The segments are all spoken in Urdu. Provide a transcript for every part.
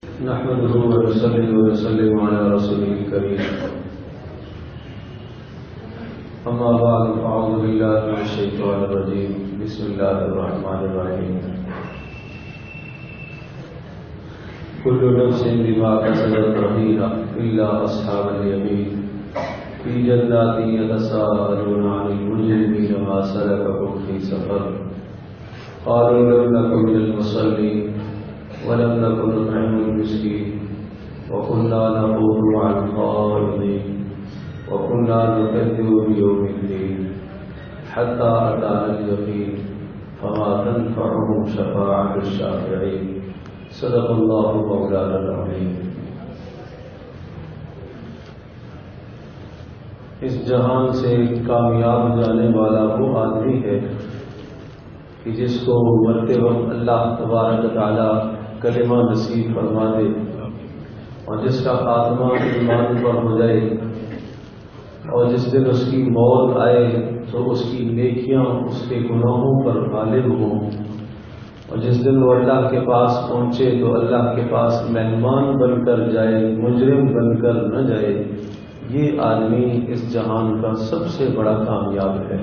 نحمده ونصلي ونسلم على رسوله الكريم. أما بعد فأعوذ بالله من الشيطان الرجيم. بسم الله الرحمن الرحيم. كل نفس بما كسبت رهينة إلا أصحاب اليمين في جنات يتساءلون عن المجرمين ما سلككم في سقر قالوا لم نكن من المصلين ولم نكن نطعم المسكين وكنا نخوض مع الخائضين وكنا نكذب بيوم الدين حتى أتانا اليقين فما تنفعهم شفاعة الشافعين. صدق الله مولانا العظيم. اس جہان سے کامیاب جانے والا وہ آدمی ہے کہ جس کو مرتے وقت اللہ تبارک تعالی کلمہ نصیب فرما دے اور جس کا خاتمہ ایمان پر ہو جائے اور جس دن اس کی موت آئے تو اس کی نیکیاں اس کے گناہوں پر غالب ہوں اور جس دن وہ اللہ کے پاس پہنچے تو اللہ کے پاس مہمان بن کر جائے، مجرم بن کر نہ جائے. یہ آدمی اس جہان کا سب سے بڑا کامیاب ہے.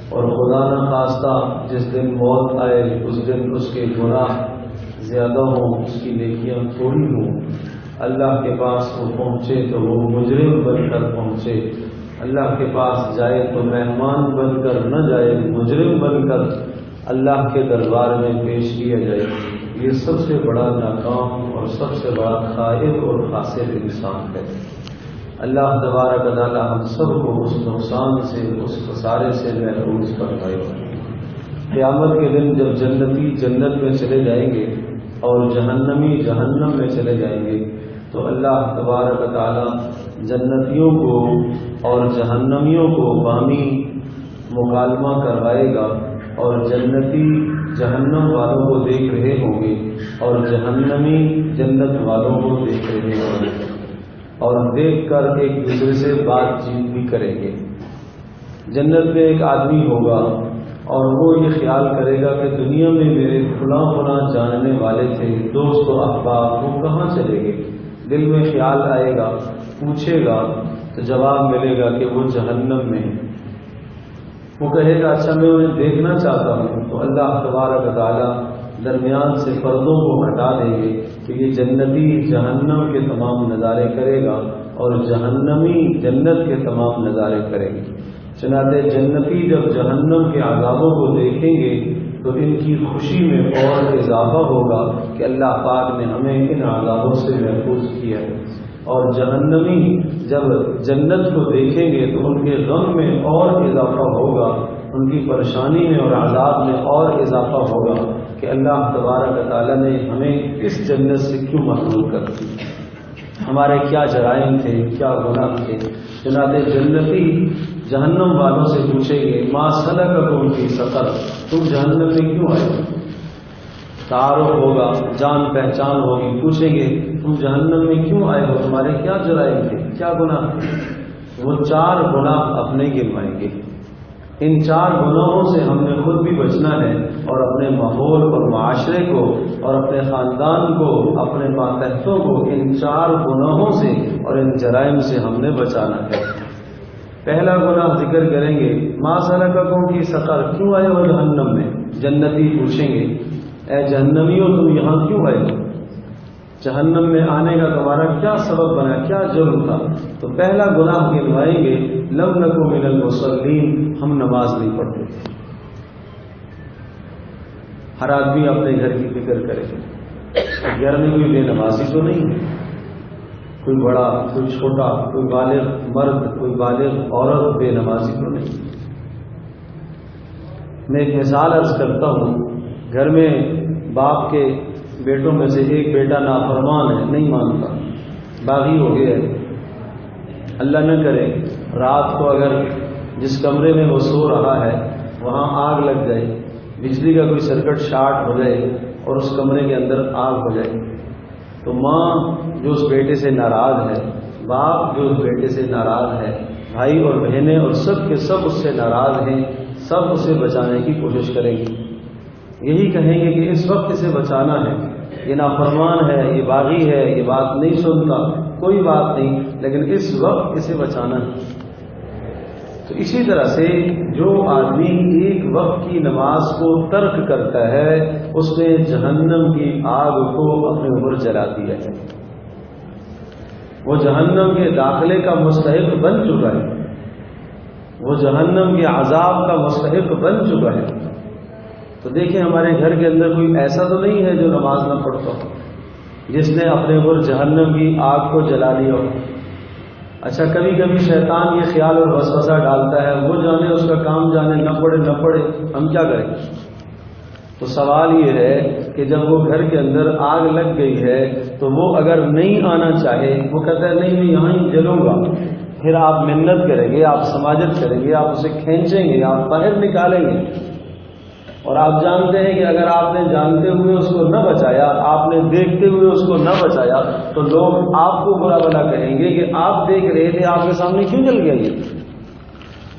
اور خدا نہ خواستہ جس دن موت آئے اس دن اس کے گناہ زیادہ ہوں، اس کی نیکیاں تھوڑی ہوں، اللہ کے پاس وہ پہنچے تو وہ مجرم بن کر پہنچے، اللہ کے پاس جائے تو مہمان بن کر نہ جائے، مجرم بن کر اللہ کے دربار میں پیش کیا جائے. یہ سب سے بڑا ناکام اور سب سے بڑا خائف اور خاسر انسان ہے. اللہ تبارک تعالی ہم سب کو اس نقصان سے، اس خسارے سے محفوظ فرمائے. قیامت کے دن جب جنتی جنت میں چلے جائیں گے اور جہنمی جہنم میں چلے جائیں گے تو اللہ تبارک تعالی جنتیوں کو اور جہنمیوں کو باہمی مکالمہ کروائے گا اور جنتی جہنم والوں کو دیکھ رہے ہوں گے اور جہنمی جنت والوں کو دیکھ رہے ہوں گے اور دیکھ کر ایک دوسرے سے بات چیت بھی کریں گے. جنت میں ایک آدمی ہوگا اور وہ یہ خیال کرے گا کہ دنیا میں میرے فلاں فلاں جاننے والے تھے، دوست و احباب، وہ کہاں چلے گئے؟ دل میں خیال آئے گا، پوچھے گا تو جواب ملے گا کہ وہ جہنم میں ہے. وہ کہے گا اچھا میں انہیں دیکھنا چاہتا ہوں، تو اللہ تبارک تعالی درمیان سے پردوں کو ہٹا دیں گے کہ یہ جنتی جہنم کے تمام نظارے کرے گا اور جہنمی جنت کے تمام نظارے کریں گے. چنانچہ جنتی جب جہنم کے عذابوں کو دیکھیں گے تو ان کی خوشی میں اور اضافہ ہوگا کہ اللہ پاک نے ہمیں ان عذابوں سے محفوظ کیا ہے، اور جہنمی جب جنت کو دیکھیں گے تو ان کے غم میں اور اضافہ ہوگا، ان کی پریشانی میں اور عذاب میں اور اضافہ ہوگا کہ اللہ تبارک تعالیٰ نے ہمیں اس جنت سے کیوں محروم کر دی، ہمارے کیا جرائم تھے، کیا گناہ تھے. چنانچہ جنتی جہنم والوں سے پوچھیں گے ما سلککم فی سقر، تم جہنم میں کیوں آئے؟ تعارف ہوگا، جان پہچان ہوگی. پوچھیں گے تم جہنم میں کیوں آئے ہو، تمہارے کیا جرائم تھے، کیا گناہ تھے؟ وہ 4 گناہ اپنے گنوائیں گے. ان 4 گناہوں سے ہم نے خود بھی بچنا ہے اور اپنے ماحول اور معاشرے کو اور اپنے خاندان کو، اپنے ماتحتوں کو ان 4 گناہوں سے اور ان جرائم سے ہم نے بچانا ہے. پہلا گناہ ذکر کریں گے ما سلککم فی سقر، کیوں آئے ہو جہنم میں؟ جنتی پوچھیں گے اے جہنمیوں تم یہاں کیوں آئے ہو؟ جہنم میں آنے کا تمہارا کیا سبب بنا، کیا جرم تھا؟ تو پہلا گناہ گنوائیں گے لم نکن من المصلین، ہم نماز نہیں پڑھتے. ہر آدمی اپنے گھر کی فکر کرے، گھر میں کوئی بے نمازی تو نہیں ہے، کوئی بڑا کوئی چھوٹا، کوئی بالغ مرد کوئی بالغ عورت بے نمازی تو نہیں. میں ایک مثال عرض کرتا ہوں. گھر میں باپ کے بیٹوں میں سے ایک بیٹا نافرمان ہے، نہیں مانتا، باغی ہو گیا ہے. اللہ نہ کرے رات کو اگر جس کمرے میں وہ سو رہا ہے وہاں آگ لگ جائے، بجلی کا کوئی سرکٹ شارٹ ہو جائے اور اس کمرے کے اندر آگ ہو جائے تو ماں جو اس بیٹے سے ناراض ہے، باپ جو اس بیٹے سے ناراض ہے، بھائی اور بہنیں اور سب کے سب اس سے ناراض ہیں، سب اسے بچانے کی کوشش کریں گے. یہی کہیں گے کہ اس وقت اسے بچانا ہے یہ نافرمان ہے، یہ باغی ہے، یہ بات نہیں سنتا، کوئی بات نہیں، لیکن اس وقت اسے بچانا ہے۔ تو اسی طرح سے جو آدمی ایک وقت کی نماز کو ترک کرتا ہے اس نے جہنم کی آگ کو اپنے اوپر جلا دیا ہے، وہ جہنم کے داخلے کا مستحق بن چکا ہے، وہ جہنم کے عذاب کا مستحق بن چکا ہے۔ تو دیکھیں ہمارے گھر کے اندر کوئی ایسا تو نہیں ہے جو نماز نہ پڑھتا ہو، جس نے اپنے اوپر جہنم کی آگ کو جلا لیا ہو۔ اچھا کبھی کبھی شیطان یہ خیال اور وسوسہ ڈالتا ہے، وہ جانے اس کا کام جانے، نہ پڑے ہم کیا کریں؟ تو سوال یہ ہے کہ جب وہ گھر کے اندر آگ لگ گئی ہے تو وہ اگر نہیں آنا چاہے، وہ کہتا ہے نہیں میں یہاں ہی جلوں گا، پھر آپ منت کریں گے، آپ سماجت کریں گے، آپ اسے کھینچیں گے، آپ باہر نکالیں گے، اور آپ جانتے ہیں کہ اگر آپ نے جانتے ہوئے اس کو نہ بچایا، آپ نے دیکھتے ہوئے اس کو نہ بچایا تو لوگ آپ کو برا بھلا کہیں گے کہ آپ دیکھ رہے تھے، آپ کے سامنے کیوں جل گیا یہ؟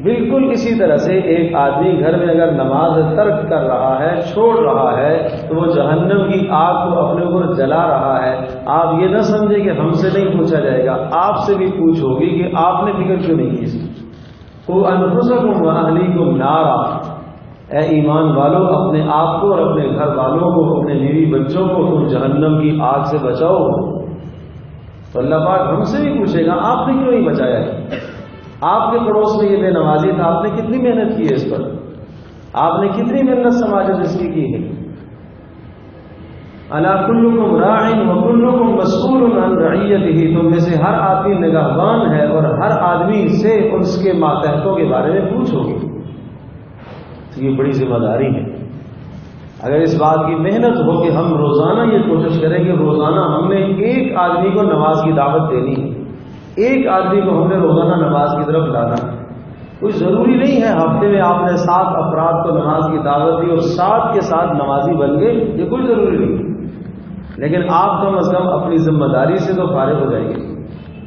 بالکل اسی طرح سے ایک آدمی گھر میں اگر نماز ترک کر رہا ہے، چھوڑ رہا ہے، تو وہ جہنم کی آگ کو اپنے اوپر جلا رہا ہے۔ آپ یہ نہ سمجھے کہ ہم سے نہیں پوچھا جائے گا، آپ سے بھی پوچھ ہوگی کہ آپ نے فکر کیوں نہیں کی؟ قُوْ أَنفُسَكُمْ وَأَهْلِيكُمْ نَارًا، اے ایمان والو اپنے آپ کو اور اپنے گھر والوں کو، اپنے بیوی بچوں کو تم جہنم کی آگ سے بچاؤ۔ تو اللہ پاک ہم سے بھی پوچھے گا آپ نے کیوں نہیں بچایا ہے؟ آپ کے پڑوس میں یہ بے نمازی تھا، آپ نے کتنی محنت کی ہے اس پر، آپ نے کتنی محنت سماجت اس کی ہے؟ الا کلکم راع وکلکم مسئول عن رعیتہ، تم میں سے ہر آدمی نگہبان ہے اور ہر آدمی سے اس کے ماتحتوں کے بارے میں پوچھو گے۔ یہ بڑی ذمہ داری ہے۔ اگر اس بات کی محنت ہو کہ ہم روزانہ یہ کوشش کریں کہ روزانہ ہم نے ایک آدمی کو نماز کی دعوت دینی ہے، ایک آدمی کو ہم نے روزانہ نماز کی طرف لانا، کوئی ضروری نہیں ہے ہفتے میں آپ نے 7 افراد کو نماز کی دعوت دی اور 7 کے ساتھ نمازی بن گئے، یہ کوئی ضروری نہیں، لیکن آپ کم از کم اپنی ذمہ داری سے تو فارغ ہو جائیں گے۔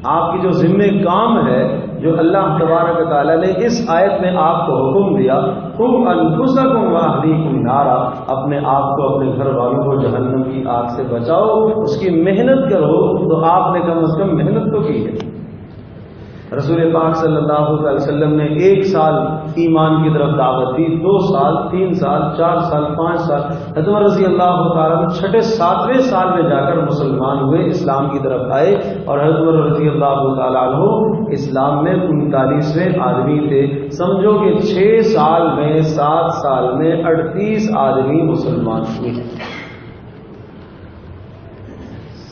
آپ کی جو ذمہ کام ہے، جو اللہ تبارک تعالیٰ نے اس آیت میں آپ کو حکم دیا، قُوْ أَنفُسَكُمْ وَأَهْلِيكُمْ نَارًا، اپنے آپ کو اپنے گھر والوں کو جہنم کی آگ سے بچاؤ، اس کی محنت کرو، تو آپ نے کم از کم محنت تو کی ہے۔ رسول پاک صلی اللہ علیہ وسلم نے 1 سال ایمان کی طرف دعوت دی، 2 سال، 3 سال، 4 سال، 5 سال، حضرت رضی اللہ تعالیٰ 6 7ویں سال میں جا کر مسلمان ہوئے، اسلام کی طرف آئے، اور حضرت رضی اللہ تعالیٰ عنہ اسلام میں 39ویں آدمی تھے۔ سمجھو کہ 6 سال میں، 7 سال میں 38 آدمی مسلمان ہوئے۔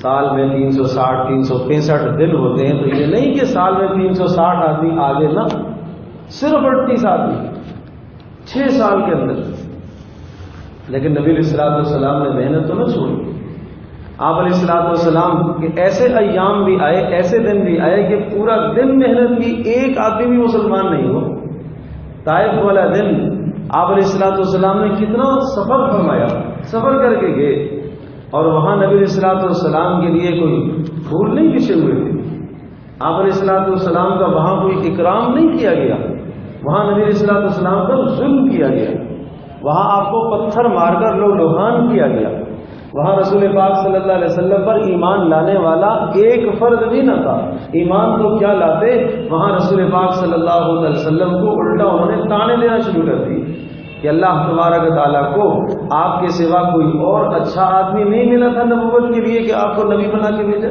سال میں 360 365 دن ہوتے ہیں، تو یہ نہیں کہ سال میں 360 آدمی آگے، نہ، صرف 38 آدمی 6 سال کے اندر۔ لیکن نبی علیہ الصلوۃ والسلام نے محنت تو نہ چھوڑی۔ آپ علیہ الصلوۃ والسلام کے ایسے ایام بھی آئے، ایسے دن بھی آئے کہ پورا دن محنت کی، ایک آدمی بھی مسلمان نہیں ہو۔ طائف والا دن آپ علیہ الصلوۃ والسلام نے کتنا سفر فرمایا، سفر کر کے گئے، اور وہاں نبی علیہ الصلوۃ والسلام کے لیے کوئی پھول نہیں بچھے ہوئے تھے، آپ علیہ الصلوۃ والسلام کا وہاں کوئی اکرام نہیں کیا گیا، وہاں نبی علیہ الصلوۃ والسلام پر ظلم کیا گیا، وہاں آپ کو پتھر مار کر لوہان کیا گیا، وہاں رسول پاک صلی اللہ علیہ وسلم پر ایمان لانے والا ایک فرد بھی نہ تھا۔ ایمان تو کیا لاتے، وہاں رسول پاک صلی اللہ علیہ وسلم کو الٹا انہوں نے تانے دینا شروع کر دی کہ اللہ تبارک تعالیٰ کو آپ کے سوا کوئی اور اچھا آدمی نہیں ملا تھا نبوت کے لیے کہ آپ کو نبی بنا کے بھیجا۔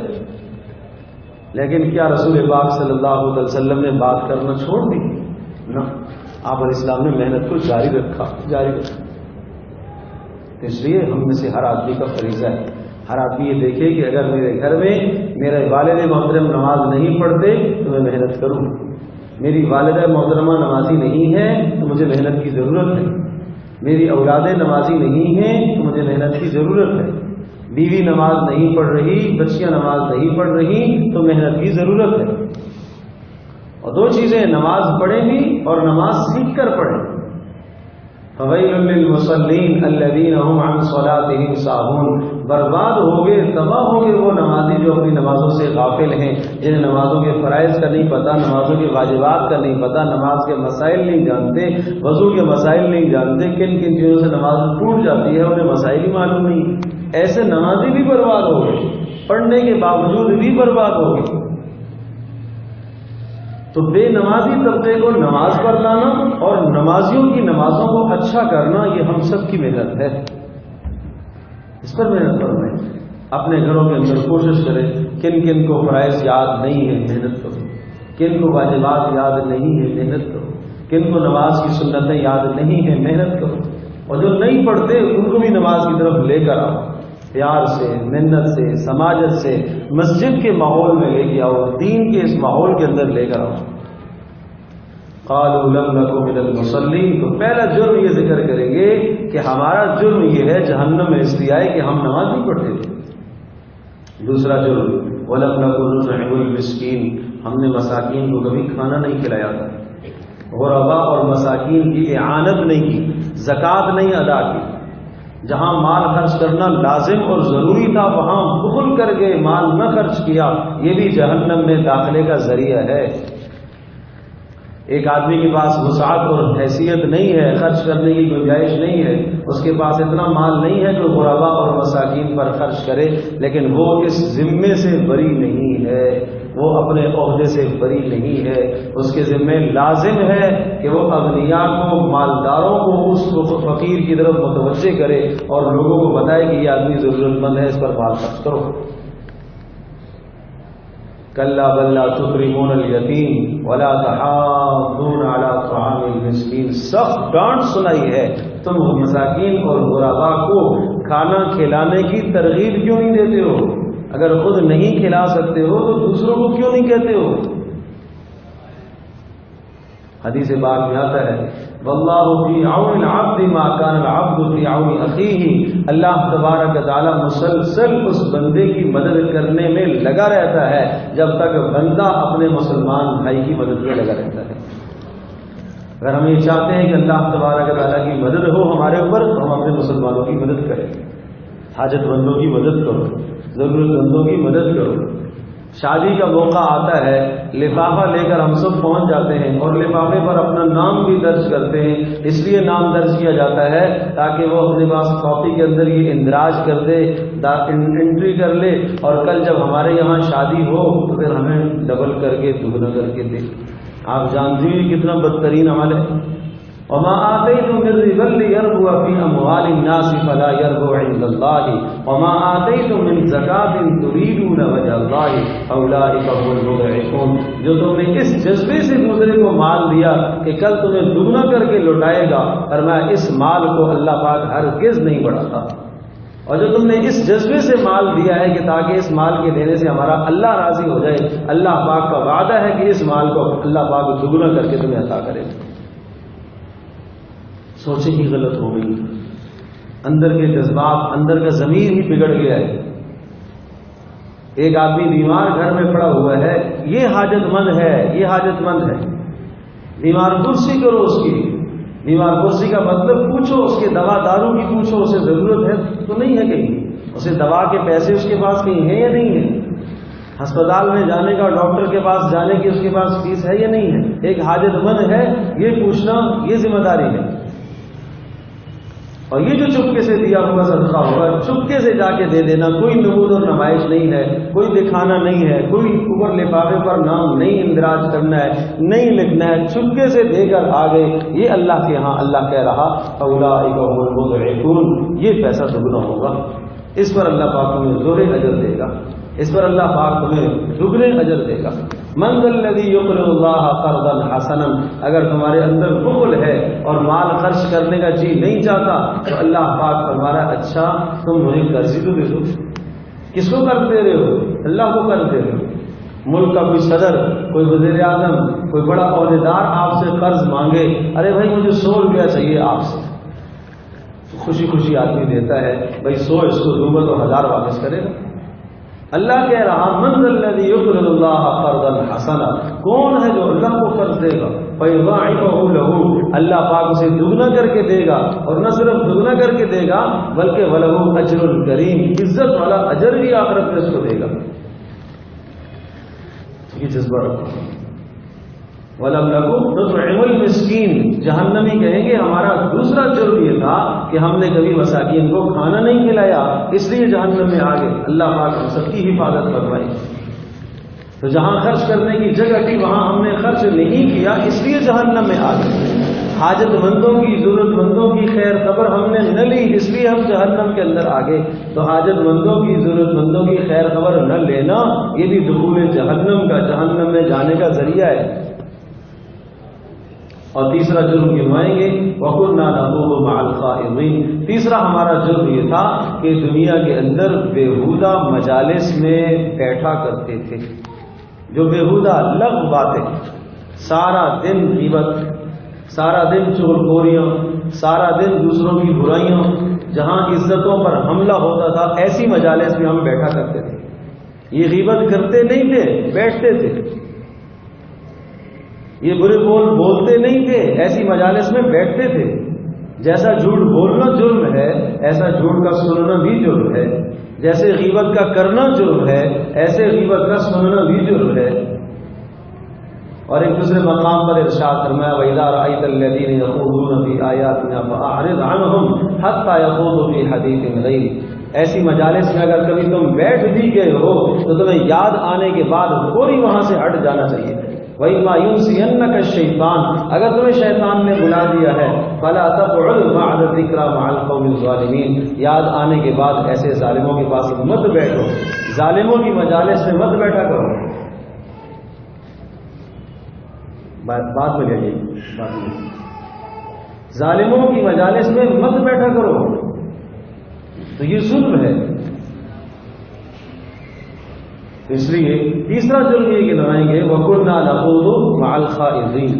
لیکن کیا رسول پاک صلی اللہ علیہ وسلم نے بات کرنا چھوڑ دی؟ نہ، آپ علیہ السلام نے محنت کو جاری رکھا۔ اس لیے ہم میں سے ہر آدمی کا فریضہ ہے، ہر آدمی یہ دیکھے کہ اگر میرے گھر میں میرے والد محترم نماز نہیں پڑھتے تو میں محنت کروں، میری والدہ محترمہ نمازی نہیں ہے تو مجھے محنت کی ضرورت ہے، میری اولادیں نمازی نہیں ہیں تو مجھے محنت کی ضرورت ہے، بیوی نماز نہیں پڑھ رہی، بچیاں نماز نہیں پڑھ رہی تو محنت کی ضرورت ہے۔ اور 2 چیزیں، نماز پڑھیں بھی اور نماز سیکھ کر پڑھیں۔ فویل للمصلین الذین هم عن صلاتهم ساہون، برباد ہو گئے، تباہ ہو گئے وہ نمازی جو اپنی نمازوں سے غافل ہیں، جنہیں نمازوں کے فرائض کا نہیں پتہ، نمازوں کے واجبات کا نہیں پتہ، نماز کے مسائل نہیں جانتے، وضو کے مسائل نہیں جانتے، کن کن چیزوں سے نماز ٹوٹ جاتی ہے انہیں مسائل ہی معلوم نہیں۔ ایسے نمازی بھی برباد ہو گئے، پڑھنے کے باوجود بھی برباد ہو گئے۔ تو بے نمازی طبقے کو نماز پر لانا اور نمازیوں کی نمازوں کو اچھا کرنا، یہ ہم سب کی محنت ہے، اس پر محنت کرنا ہے۔ اپنے گھروں کے اندر کوشش کریں، کن کن کو فرائض یاد نہیں ہے محنت کرو، کن کو واجبات یاد نہیں ہے محنت کرو، کن کو نماز کی سنتیں یاد نہیں ہے محنت کرو، اور جو نہیں پڑھتے ان کو بھی نماز کی طرف لے کر آؤ، پیار سے، محنت سے، سماجت سے، مسجد کے ماحول میں لے کے آؤ، دین کے اس ماحول کے اندر لے کر آؤ۔ قالوا لم نکن من المصلین، تو پہلا جرم یہ ذکر کریں گے کہ ہمارا جرم یہ ہے جہنم میں اس لیے آئے کہ ہم نماز نہیں پڑھتے تھے۔ دوسرا جرم ولم نکن نطعم المسکین، ہم نے مساکین کو کبھی کھانا نہیں کھلایا تھا، غرباء اور مساکین کی اعانت نہیں کی، زکوٰۃ نہیں ادا کی، جہاں مال خرچ کرنا لازم اور ضروری تھا وہاں بخل کر کے مال نہ خرچ کیا، یہ بھی جہنم میں داخلے کا ذریعہ ہے۔ ایک آدمی کے پاس وسعت اور حیثیت نہیں ہے، خرچ کرنے کی گنجائش نہیں ہے، اس کے پاس اتنا مال نہیں ہے جو غرباء اور مساکین پر خرچ کرے، لیکن وہ اس ذمے سے بری نہیں ہے، وہ اپنے عہدے سے بری نہیں ہے، اس کے ذمے لازم ہے کہ وہ اغنیاء کو، مالداروں کو اس فقیر کی طرف متوجہ کرے اور لوگوں کو بتائے کہ یہ آدمی ضرورت مند ہے، اس پر مال خرچ کرو۔ کلا بل لا تکرمون الیتیم ولا تحاضون علی طعام المسکین، سخت ڈانٹ سنائی ہے، تم مساکین اور غرباء کو کھانا کھلانے کی ترغیب کیوں نہیں دیتے ہو؟ اگر خود نہیں کھلا سکتے ہو تو دوسروں کو کیوں نہیں کہتے ہو؟ حدیث پاک میں آتا ہے واللہ فی عون العبد ما کان العبد فی عون اخیہ، اللہ تبارک تعالی مسلسل اس بندے کی مدد کرنے میں لگا رہتا ہے جب تک بندہ اپنے مسلمان بھائی کی مدد میں لگا رہتا ہے۔ اگر ہم یہ چاہتے ہیں کہ اللہ تبارک تعالی کی مدد ہو ہمارے اوپر تو ہم اپنے مسلمانوں کی مدد کریں، حاجت مندوں کی مدد کرو، ضرورت مندوں کی مدد کرو۔ شادی کا موقع آتا ہے، لفافہ لے کر ہم سب پہنچ جاتے ہیں اور لفافے پر اپنا نام بھی درج کرتے ہیں، اس لیے نام درج کیا جاتا ہے تاکہ وہ اپنے پاس کاپی کے اندر یہ اندراج کر دے، انٹری کر لے، اور کل جب ہمارے یہاں شادی ہو تو پھر ہمیں ڈبل کر کے دگنا کر کے دے۔ آپ جانتے ہیں کتنا بدترین عمل ہے۔ وما آتيتم من ربا ليربو في أموال الناس فلا يربو عند الله وما آتيتم من زكاة تريدون وجه الله فأولئك هم المضعفون، جو تم نے اس جذبے سے دوسرے کو مال دیا کہ کل تمہیں دگنا کر کے لوٹائے گا، فرمایا اس مال کو اللہ پاک ہرگز نہیں بڑھاتا، اور جو تم نے اس جذبے سے مال دیا ہے کہ تاکہ اس مال کے دینے سے ہمارا اللہ راضی ہو جائے، اللہ پاک کا وعدہ ہے کہ اس مال کو اللہ پاک دگنا کر کے تمہیں عطا کرے۔ سوچیں ہی غلط ہو گئی، اندر کے جذبات، اندر کا ضمیر ہی بگڑ گیا ہے۔ ایک آدمی بیمار گھر میں پڑا ہوا ہے، یہ حاجت مند ہے، یہ حاجت مند ہے، بیمار کرسی کرو اس کی، بیمار کرسی کا مطلب پوچھو اس کے دوا دارو کی، پوچھو اسے ضرورت ہے تو نہیں ہے کہیں، اسے دوا کے پیسے اس کے پاس کہیں ہیں یا نہیں ہے، ہسپتال میں جانے کا، ڈاکٹر کے پاس جانے کی اس کے پاس فیس ہے یا نہیں ہے، ایک حاجت مند ہے، یہ پوچھنا یہ ذمہ داری ہے۔ اور یہ جو چپکے سے دیا ہوا صدقہ ہوگا، چپکے سے جا کے دے دینا، کوئی نمود اور نمائش نہیں ہے، کوئی دکھانا نہیں ہے، کوئی اوپر لفافے پر نام نہیں اندراج کرنا ہے، نہیں لکھنا ہے، چپکے سے دے کر آ گئے، یہ اللہ کے ہاں اللہ کہہ رہا اولئک هم المضعفون، یہ پیسہ دگنا ہوگا، اس پر اللہ پاک تمہیں زورے اجر دے گا، اس پر اللہ پاک تمہیں دگنے اجر دے گا۔ من ذا الذی یقرض اللہ قرضا حسنا، اگر تمہارے اندر بخل ہے اور مال خرچ کرنے کا جی نہیں چاہتا تو اللہ پاک فرمانا اچھا تم مجھے قرض ہی تو دے دو۔ کس کو قرض دے رہے ہو؟ اللہ کو قرض دے رہے ہو۔ ملک کا کوئی صدر، کوئی وزیر اعظم، کوئی بڑا عہدیدار آپ سے قرض مانگے، ارے بھائی مجھے 100 روپیہ چاہیے آپ سے، خوشی خوشی آدمی دیتا ہے، بھائی 100 اس کو دوں گا تو 1000 واپس کرے گا، اللہ کہہ رہا من ذا الذی یقرض اللہ قرضا حسنا، کون ہے جو اللہ کو قرض دے گا فیضاعفہ لہ، اللہ پاک اسے دگنا کر کے دے گا، اور نہ صرف دگنا کر کے دے گا بلکہ ولہ اجر کریم، عزت والا اجر بھی آخرت میں اس کو دے گا۔ یہ جذبہ رکھو۔ وَلَمْ نَكُ نُطْعِمُ الْمِسْكِينَ، جہنمی کہیں گے ہمارا دوسرا جرم یہ تھا کہ ہم نے کبھی مساکین کو کھانا نہیں کھلایا، اس لیے جہنم میں آ گئے۔ اللہ پاک ہم سب کی حفاظت فرمائے۔ تو جہاں خرچ کرنے کی جگہ تھی وہاں ہم نے خرچ نہیں کیا، اس لیے جہنم میں آ گئے۔ حاجت مندوں کی، ضرورت مندوں کی خیر خبر ہم نے نہ لی، اس لیے ہم جہنم کے اندر آ گئے۔ تو حاجت مندوں کی، ضرورت مندوں کی خیر خبر نہ لینا یہ بھی دخول جہنم کا، جہنم میں جانے کا ذریعہ ہے۔ اور تیسرا جرم گنوائیں گے وَكُنَّا نَخُوضُ مَعَ الْخَائِضِينَ، تیسرا ہمارا جرم یہ تھا کہ دنیا کے اندر بیہودہ مجالس میں بیٹھا کرتے تھے، جو بیہودہ لغو باتیں، سارا دن غیبت، سارا دن چغلخوریاں، سارا دن دوسروں کی برائیاں، جہاں عزتوں پر حملہ ہوتا تھا ایسی مجالس میں ہم بیٹھا کرتے تھے۔ یہ غیبت کرتے نہیں تھے، بیٹھتے تھے۔ یہ برے بول بولتے نہیں تھے، ایسی مجالس میں بیٹھتے تھے۔ جیسا جھوٹ بولنا جرم ہے ایسا جھوٹ کا سننا بھی جرم ہے، جیسے غیبت کا کرنا جرم ہے ایسے غیبت کا سننا بھی جرم ہے۔ اور ایک دوسرے مقام پر ارشاد فرمایا وَإِذَا رَأَيْتَ الَّذِينَ يَخُوضُونَ فِي آيَاتِنَا فَأَعْرِضْ عَنْهُمْ حَتَّى يَخُوضُوا فِي حَدِيثٍ غَيْرِهِ، ایسی مجالس میں اگر کبھی تم بیٹھ بھی گئے ہو تو تمہیں یاد آنے کے بعد فوری وہاں سے ہٹ جانا چاہیے۔ وَإِمَّا يُنْسِيَنَّكَ الشَّيْطَانُ، اگر تمہیں شیطان نے بلا دیا ہے فَلَا تَقْعُدْ بَعْدَ الذِّكْرَىٰ مَعَ الْقَوْمِ الظَّالِمِينَ، یاد آنے کے بعد ایسے ظالموں کے پاس مت بیٹھو، ظالموں کی مجالس میں مت بیٹھا کرو۔ بات میں لے لیجیے، ظالموں کی مجالس میں مت بیٹھا کرو، تو یہ ظلم ہے۔ اس لیے تیسرا جرم یہ گنوائیں گے وَكُنَّا نَخُوضُ مَعَ الْخَائِضِينَ،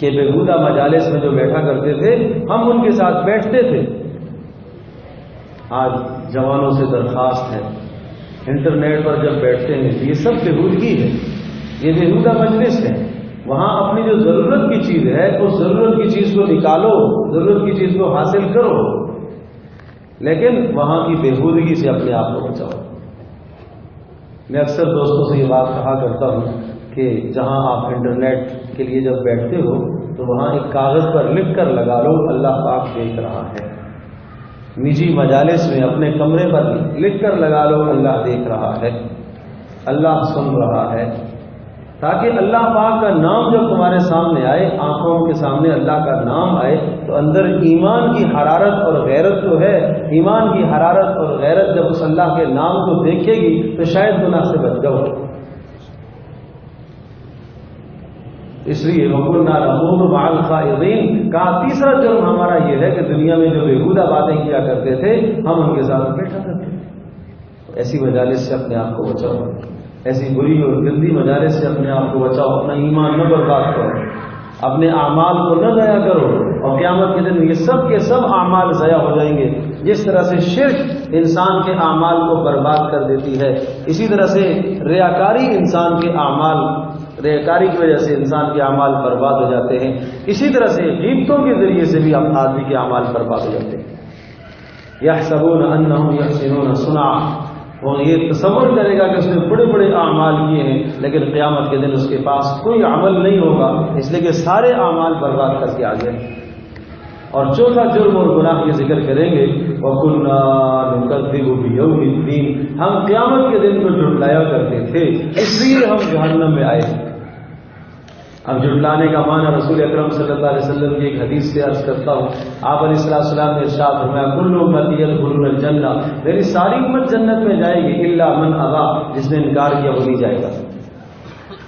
کہ بیہودہ مجالس میں جو بیٹھا کرتے تھے ہم ان کے ساتھ بیٹھتے تھے۔ آج جوانوں سے درخواست ہے، انٹرنیٹ پر جب بیٹھتے ہیں یہ سب بیہودگی ہے، یہ بیہودہ مجلس ہے۔ وہاں اپنی جو ضرورت کی چیز ہے اس ضرورت کی چیز کو نکالو، ضرورت کی چیز کو حاصل کرو، لیکن وہاں کی بیہودگی سے اپنے آپ کو بچاؤ۔ میں اکثر دوستوں سے یہ بات کہا کرتا ہوں کہ جہاں آپ انٹرنیٹ کے لیے جب بیٹھتے ہو تو وہاں ایک کاغذ پر لکھ کر لگا لو اللہ پاک دیکھ رہا ہے۔ نجی مجالس میں اپنے کمرے پر لکھ کر لگا لو اللہ دیکھ رہا ہے، اللہ سن رہا ہے، تاکہ اللہ پاک کا نام جب تمہارے سامنے آئے، آنکھوں کے سامنے اللہ کا نام آئے تو اندر ایمان کی حرارت اور غیرت تو ہے، ایمان کی حرارت اور غیرت جب اس اللہ کے نام کو دیکھے گی تو شاید گناہ سے بچ جاؤ۔ اس لیے وَكُنَّا نَخُوضُ مَعَ الْخَائِضِينَ کا تیسرا جرم ہمارا یہ ہے کہ دنیا میں جو بیہودہ باتیں کیا کرتے تھے ہم ان کے ساتھ بیٹھا کرتے تھے۔ ایسی مجالس سے اپنے آپ کو بچاؤ، ایسی بری اور گندی مجالس سے اپنے آپ کو بچاؤ، اپنا ایمان نہ برباد کرو، اپنے اعمال کو نہ ضائع کرو، اور قیامت کے دن یہ سب کے سب اعمال ضائع ہو جائیں گے۔ جس طرح سے شرک انسان کے اعمال کو برباد کر دیتی ہے، اسی طرح سے ریاکاری انسان کے اعمال، ریاکاری کی وجہ سے انسان کے اعمال برباد ہو جاتے ہیں، اسی طرح سے غیبتوں کے ذریعے سے بھی آدمی کے اعمال برباد ہو جاتے ہیں۔ یحسبون انہم یحسنون صنعا، وہ یہ تصور کرے گا کہ اس نے بڑے بڑے اعمال کیے ہیں، لیکن قیامت کے دن اس کے پاس کوئی عمل نہیں ہوگا، اس لیے کہ سارے اعمال برباد کر کے آ گئے۔ اور چوتھا جرم اور گناہ یہ ذکر کریں گے وَكُنَّا نُكَذِّبُ بِيَوْمِ الدِّينِ، ہم قیامت کے دن کو جھٹلایا کرتے تھے، اس لیے ہم جہنم میں آئے۔ اب جھٹلانے کا معنی رسول اکرم صلی اللہ علیہ وسلم کی ایک حدیث سے عرض کرتا ہوں۔ آپ علیہ السلام نے ارشاد فرمایا کل امتی یدخلون الجنہ، میری ساری امت جنت میں جائے گی الا من ابا، جس نے انکار کیا وہ نہیں جائے گا۔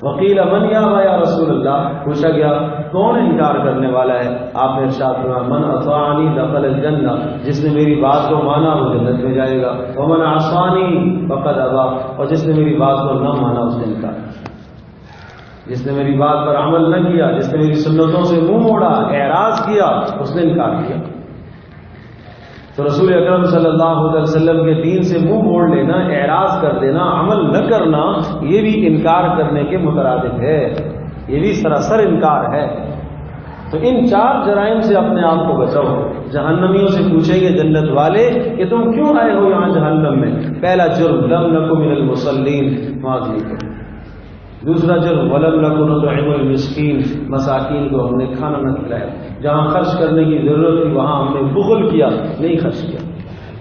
وقیل من یابا یا رسول اللہ، پوچھا گیا کون انکار کرنے والا ہے؟ آپ نے ارشاد فرمایا من اطاعنی دخل الجنہ، جس نے میری بات کو مانا وہ جنت میں جائے گا، ومن عصانی فقد ابا، اور جس نے میری بات کو نہ مانا اس نے انکار، جس نے میری بات پر عمل نہ کیا، جس نے میری سنتوں سے منہ موڑا، اعراض کیا، اس نے انکار کیا۔ تو رسول اکرم صلی اللہ علیہ وسلم کے دین سے منہ موڑ لینا، اعراض کر دینا، عمل نہ کرنا، یہ بھی انکار کرنے کے مترادف ہے، یہ بھی سراسر انکار ہے۔ تو ان 4 جرائم سے اپنے آپ کو بچاؤ۔ جہنمیوں سے پوچھیں گے جنت والے کہ تم کیوں آئے ہو یہاں جہنم میں؟ پہلا جرم لم نکن من المصلین، نماز نہیں پڑھی۔ دوسرا جرم ولم نکن نطعم المسکین، مساکین کو ہم نے کھانا نہ کھلایا، جہاں خرچ کرنے کی ضرورت تھی وہاں ہم نے بخل کیا، نہیں خرچ کیا۔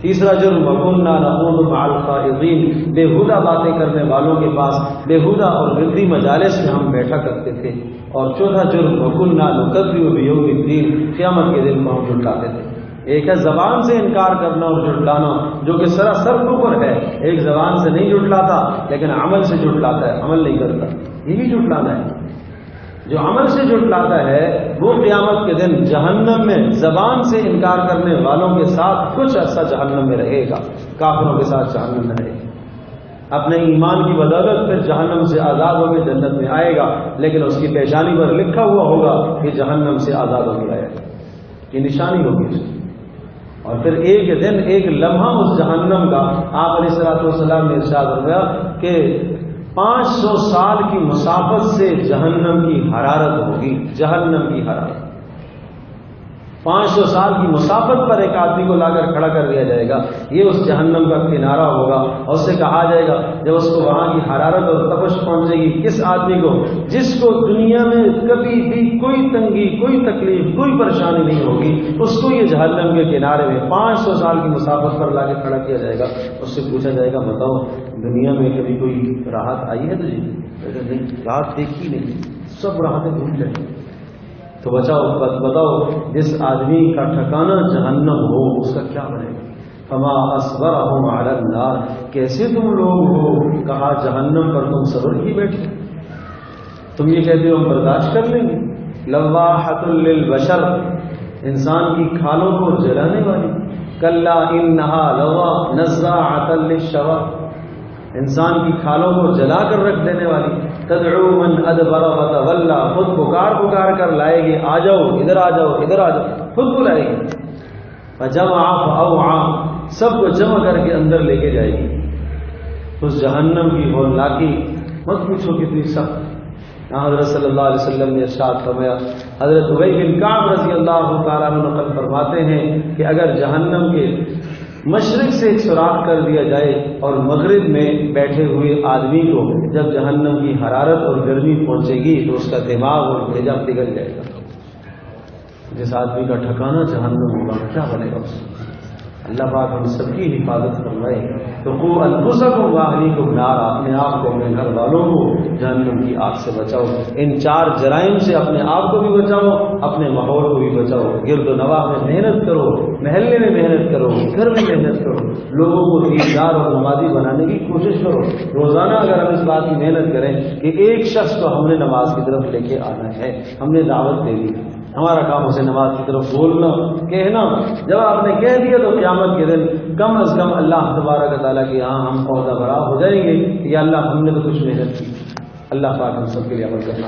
تیسرا جرم وَكُنَّا نَخُوضُ مَعَ الْخَائِضِينَ، بےہودہ باتیں کرنے والوں کے پاس بےہودہ اور گندی مجالس میں ہم بیٹھا کرتے تھے۔ اور چوتھا جرم وَكُنَّا نُكَذِّبُ بِيَوْمِ الدِّينِ، قیامت کے دن کو ہم جھٹلاتے تھے۔ ایک ہے زبان سے انکار کرنا اور جھٹلانا، جو کہ سراسر کفر ہے۔ ایک زبان سے نہیں جھٹلاتا لیکن عمل سے جھٹلاتا ہے، عمل نہیں کرتا، یہ بھی جھٹلانا ہے۔ جو عمل سے جھٹلاتا ہے وہ قیامت کے دن جہنم میں زبان سے انکار کرنے والوں کے ساتھ کچھ عرصہ جہنم میں رہے گا، کافروں کے ساتھ جہنم میں رہے گا۔ اپنے ایمان کی بدولت پھر جہنم سے آزاد ہو کے جنت میں آئے گا، لیکن اس کی پیشانی پر لکھا ہوا ہوگا کہ جہنم سے آزاد ہو کے آیا، یہ نشانی ہوگی اس کی۔ اور پھر ایک دن ایک لمحہ اس جہنم کا آپ علیہ الصلوۃ والسلام نے ارشاد فرمایا کہ 500 سال کی مسافت سے جہنم کی حرارت ہوگی، جہنم کی حرارت 500 سال کی مسافت پر ایک آدمی کو لا کر کھڑا کر دیا جائے گا، یہ اس جہنم کا کنارہ ہوگا، اور اس سے کہا جائے گا جب اس کو وہاں کی حرارت اور تپش پہنچے گی، کس آدمی کو جس کو دنیا میں کبھی بھی کوئی تنگی، کوئی تکلیف، کوئی پریشانی نہیں ہوگی، اس کو یہ جہنم کے کنارے میں 500 سال کی مسافت پر لا کے کھڑا کیا جائے گا۔ اس سے پوچھا جائے گا بتاؤ دنیا میں کبھی کوئی راحت آئی ہے تجھے؟ نہیں، راحت دیکھی نہیں، سب راحتیں بھول جائیں۔ تو بتاؤ جس آدمی کا ٹھکانہ جہنم ہو اس کا کیا بنے گا؟ فما اصبرہم علی النار، کیسے تم لوگ ہو کہا جہنم پر تم صبر کی بیٹھے، تم یہ کہتے ہو ہم برداشت کر لیں گے۔ لواحۃ للبشر، انسان کی کھالوں کو جلانے والی، کلا انہا لظیٰ نزاعۃ للشویٰ، انسان کی کھالوں کو جلا کر رکھ دینے والی، تدعو من ادبر وتولی، خود پکار کر لائے گی آ جاؤ ادھر آ جاؤ ادھر آ جاؤ، خود بلائے گی۔ فجمع فاوعى، سب کو جمع کر کے اندر لے کے جائے گی۔ اس جہنم کی ہولناکی مت پوچھو کتنی سخت۔ یہاں حضرت صلی اللہ علیہ وسلم نے ارشاد فرمایا، حضرت ابی بن کعب رضی اللہ تعالیٰ عنہ نقل فرماتے ہیں کہ اگر جہنم کے مشرق سے ایک سوراخ کر دیا جائے اور مغرب میں بیٹھے ہوئے آدمی کو جب جہنم کی حرارت اور گرمی پہنچے گی تو اس کا دماغ اور بھیجا پگھل جائے گا۔ جس آدمی کا ٹھکانہ جہنم ہوگا کیا بنے گا اس؟ اللہ پاک ہم سب کی حفاظت فرمائے۔ تو قوا انفسکم واہلیکم نارا، اپنے آپ کو اپنے گھر والوں کو جہنم کی آگ سے بچاؤ۔ ان 4 جرائم سے اپنے آپ کو بھی بچاؤ، اپنے ماحول کو بھی بچاؤ۔ گرد و نواح میں محنت کرو، محلے میں محنت کرو، گھر میں محنت کرو، لوگوں کو دیندار اور نمازی بنانے کی کوشش کرو۔ روزانہ اگر ہم اس بات کی محنت کریں کہ ایک شخص کو ہم نے نماز کی طرف لے کے آنا ہے، ہم نے دعوت دے دی، ہمارا کام اسے نماز کی طرف بولنا، کہنا۔ جب آپ نے کہہ دیا تو قیامت کے دن کم از کم اللہ تبارک تعالیٰ کے یہاں ہم عہدہ برا ہو جائیں گے کہ یا اللہ ہم نے تو کچھ محنت کی۔ اللہ پاک ہم سب کے لیے عمل کرنا